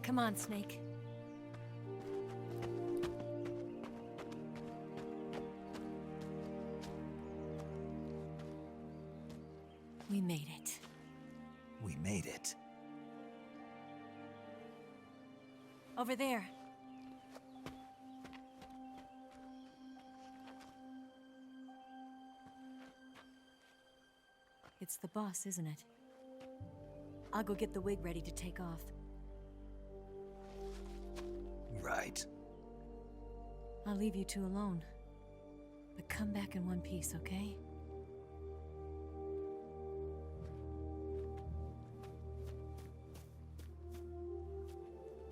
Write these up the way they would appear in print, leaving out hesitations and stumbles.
Come on, Snake. We made it. We made it. Over there. It's the boss, isn't it? I'll go get the wig ready to take off. Right. I'll leave you two alone. But come back in one piece, okay?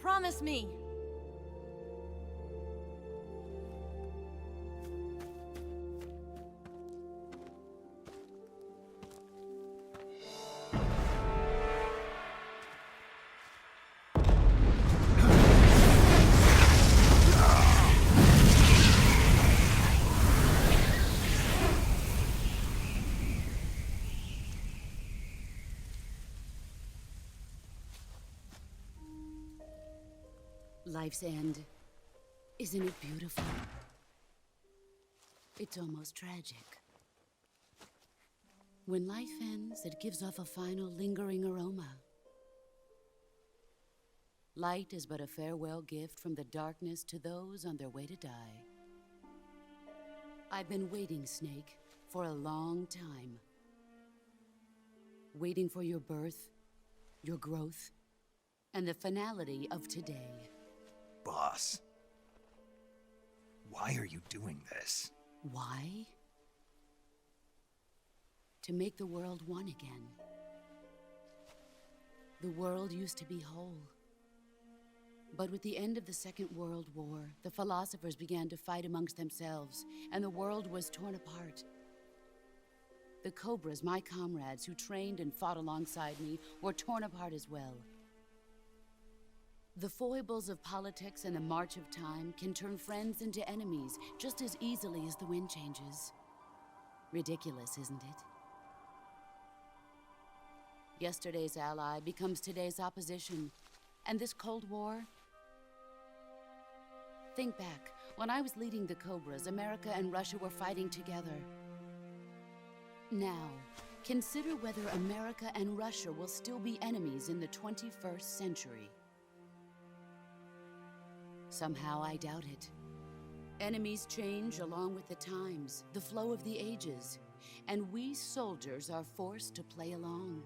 Promise me! Life's end. Isn't it beautiful? It's almost tragic. When life ends, it gives off a final lingering aroma. Light is but a farewell gift from the darkness to those on their way to die. I've been waiting, Snake, for a long time. Waiting for your birth, your growth, and the finality of today. Boss. Why are you doing this? Why? To make the world one again. The world used to be whole. But with the end of the Second World War, the philosophers began to fight amongst themselves, and the world was torn apart. The Cobras, my comrades who trained and fought alongside me, were torn apart as well. The foibles of politics and the march of time can turn friends into enemies just as easily as the wind changes. Ridiculous, isn't it? Yesterday's ally becomes today's opposition. And this Cold War? Think back. When I was leading the Cobras, America and Russia were fighting together. Now, consider whether America and Russia will still be enemies in the 21st century. Somehow I doubt it. Enemies change along with the times, the flow of the ages, and we soldiers are forced to play along.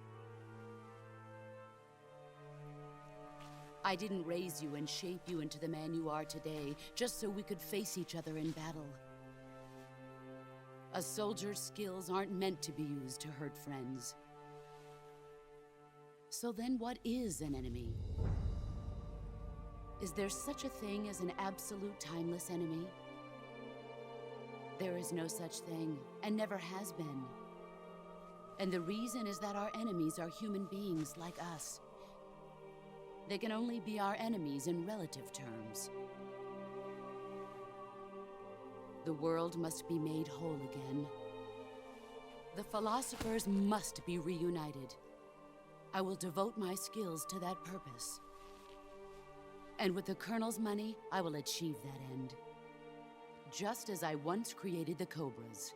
I didn't raise you and shape you into the man you are today just so we could face each other in battle. A soldier's skills aren't meant to be used to hurt friends. So then what is an enemy? Is there such a thing as an absolute timeless enemy? There is no such thing, and never has been. And the reason is that our enemies are human beings like us. They can only be our enemies in relative terms. The world must be made whole again. The philosophers must be reunited. I will devote my skills to that purpose. And with the Colonel's money, I will achieve that end. Just as I once created the Cobras.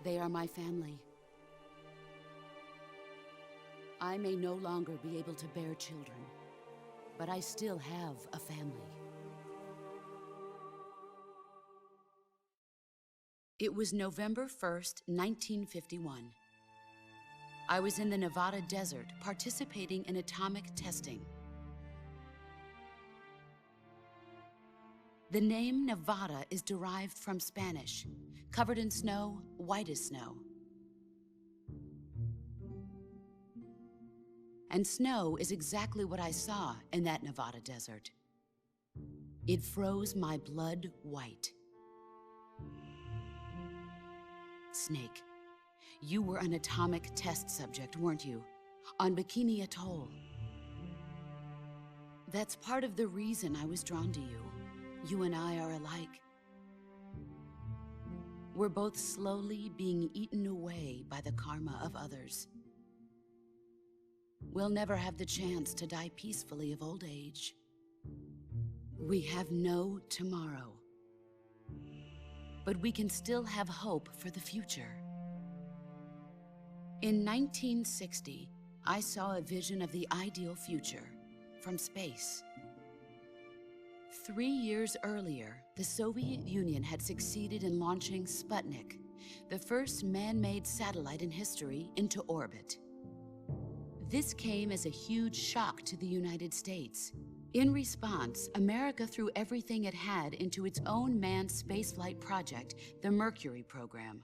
They are my family. I may no longer be able to bear children, but I still have a family. It was November 1st, 1951. I was in the Nevada desert participating in atomic testing. The name Nevada is derived from Spanish, covered in snow, white as snow. And snow is exactly what I saw in that Nevada desert. It froze my blood white. Snake, you were an atomic test subject, weren't you? On Bikini Atoll. That's part of the reason I was drawn to you. You and I are alike. We're both slowly being eaten away by the karma of others. we'll never have the chance to die peacefully of old age. We have no tomorrow. But we can still have hope for the future. In 1960, I saw a vision of the ideal future from space. 3 years earlier, the Soviet Union had succeeded in launching Sputnik, the first man-made satellite in history, into orbit. This came as a huge shock to the United States. In response, America threw everything it had into its own manned spaceflight project, the Mercury program.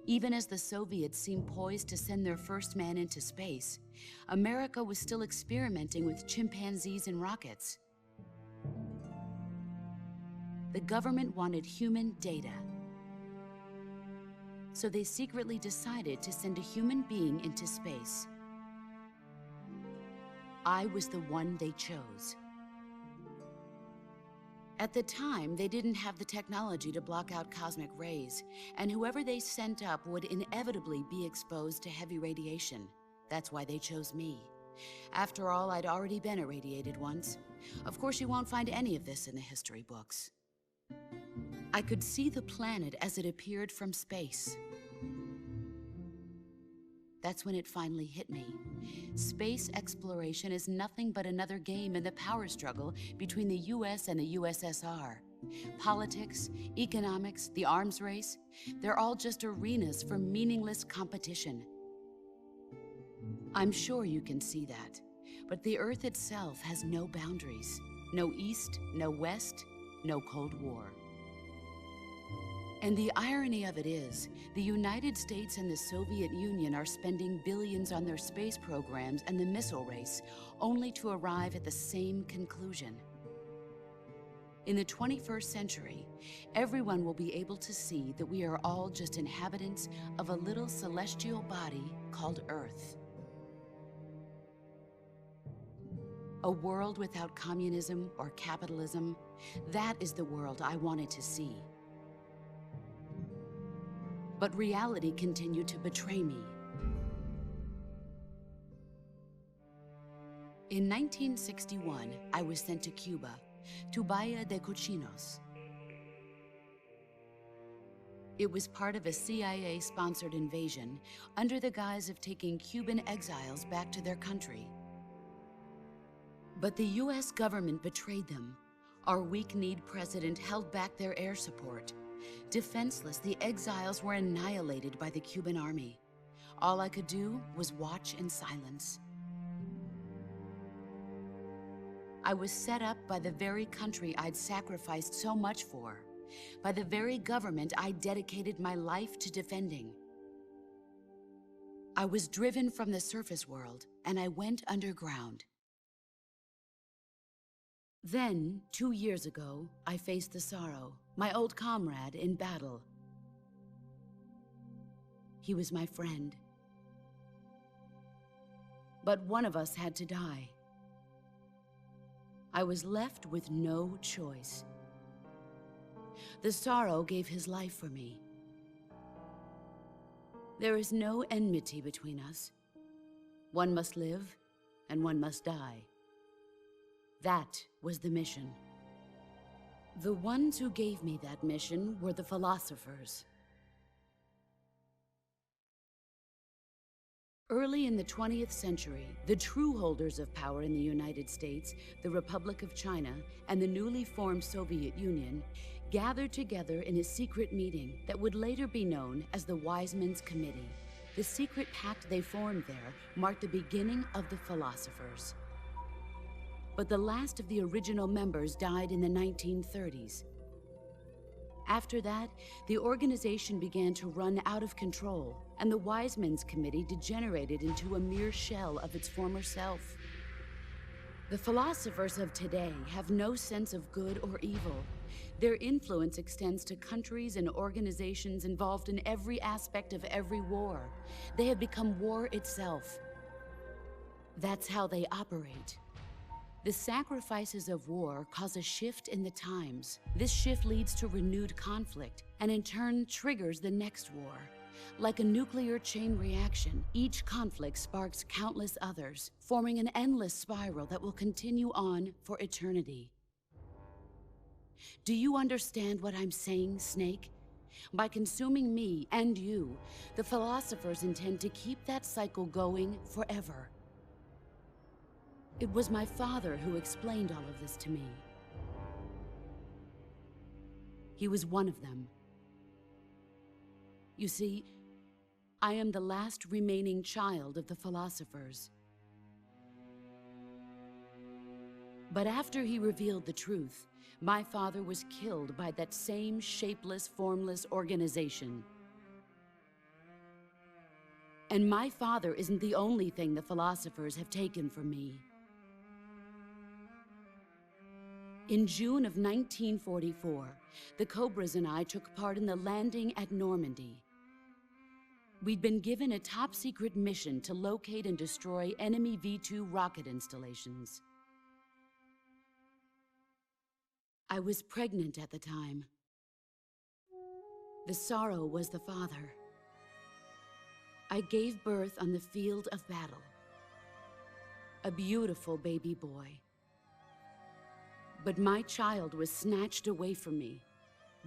Even as the Soviets seemed poised to send their first man into space, America was still experimenting with chimpanzees and rockets. The government wanted human data. So they secretly decided to send a human being into space. I was the one they chose. At the time, they didn't have the technology to block out cosmic rays, and whoever they sent up would inevitably be exposed to heavy radiation. That's why they chose me. After all, I'd already been irradiated once. Of course, you won't find any of this in the history books. I could see the planet as it appeared from space. That's when it finally hit me. Space exploration is nothing but another game in the power struggle between the US and the USSR. Politics, economics, the arms race, they're all just arenas for meaningless competition. I'm sure you can see that, but the Earth itself has no boundaries. No East, no West, no Cold War. And the irony of it is, the United States and the Soviet Union are spending billions on their space programs and the missile race, only to arrive at the same conclusion. In the 21st century, everyone will be able to see that we are all just inhabitants of a little celestial body called Earth. A world without communism or capitalism, that is the world I wanted to see. But reality continued to betray me. In 1961, I was sent to Cuba, to Bahia de Cochinos. It was part of a CIA-sponsored invasion under the guise of taking Cuban exiles back to their country. But the US government betrayed them. Our weak-kneed president held back their air support. Defenseless, the exiles were annihilated by the Cuban army. All I could do was watch in silence. I was set up by the very country I'd sacrificed so much for, by the very government I dedicated my life to defending. I was driven from the surface world, and I went underground. Then, 2 years ago, I faced the Sorrow, my old comrade in battle. He was my friend. But one of us had to die. I was left with no choice. The Sorrow gave his life for me. There is no enmity between us. One must live, and one must die. That was the mission. The ones who gave me that mission were the philosophers. Early in the 20th century, the true holders of power in the United States, the Republic of China, and the newly formed Soviet Union gathered together in a secret meeting that would later be known as the Wise Men's Committee. The secret pact they formed there marked the beginning of the philosophers. But the last of the original members died in the 1930s. After that, the organization began to run out of control, and the Wise Men's Committee degenerated into a mere shell of its former self. The philosophers of today have no sense of good or evil. Their influence extends to countries and organizations involved in every aspect of every war. They have become war itself. That's how they operate. The sacrifices of war cause a shift in the times. This shift leads to renewed conflict, and in turn triggers the next war. Like a nuclear chain reaction, each conflict sparks countless others, forming an endless spiral that will continue on for eternity. Do you understand what I'm saying, Snake? By consuming me and you, the philosophers intend to keep that cycle going forever. It was my father who explained all of this to me. He was one of them. You see, I am the last remaining child of the philosophers. But after he revealed the truth, my father was killed by that same shapeless, formless organization. And my father isn't the only thing the philosophers have taken from me. In June of 1944, the Cobras and I took part in the landing at Normandy. We'd been given a top-secret mission to locate and destroy enemy V-2 rocket installations. I was pregnant at the time. The sorrow was the father. I gave birth on the field of battle. A beautiful baby boy. But my child was snatched away from me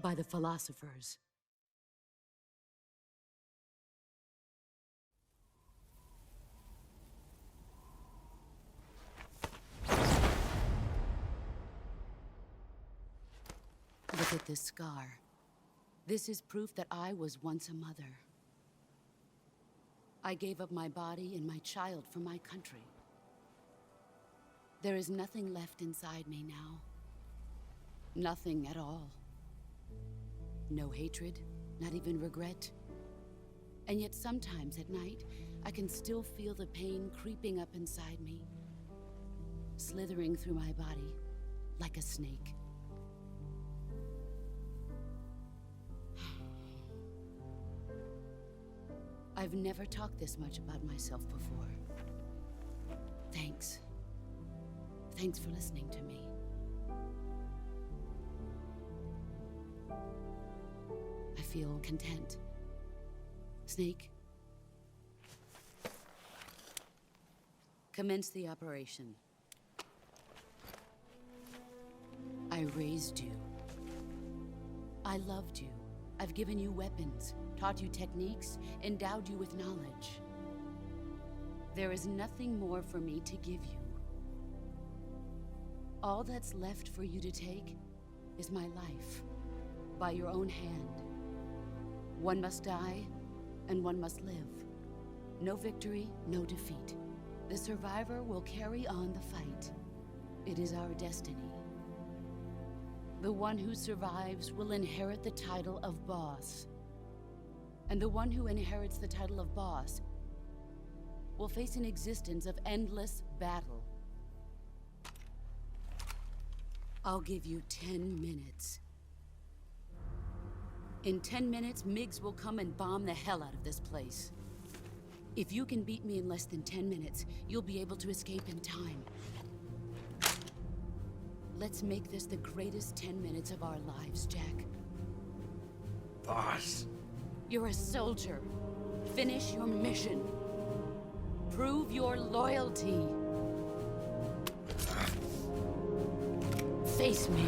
by the philosophers. Look at this scar. This is proof that I was once a mother. I gave up my body and my child for my country. There is nothing left inside me now. Nothing at all. No hatred, not even regret. And yet sometimes at night, I can still feel the pain creeping up inside me, slithering through my body like a snake. I've never talked this much about myself before. Thanks. Thanks for listening to me. I feel content. Snake? Commence the operation. I raised you. I loved you. I've given you weapons, taught you techniques, endowed you with knowledge. There is nothing more for me to give you. All that's left for you to take is my life, by your own hand. One must die, and one must live. No victory, no defeat. The survivor will carry on the fight. It is our destiny. The one who survives will inherit the title of boss. And the one who inherits the title of boss will face an existence of endless battle. I'll give you 10 minutes. In 10 minutes, MiGs will come and bomb the hell out of this place. If you can beat me in less than 10 minutes, you'll be able to escape in time. Let's make this the greatest 10 minutes of our lives, Jack. Boss. You're a soldier. Finish your mission. Prove your loyalty. Face me.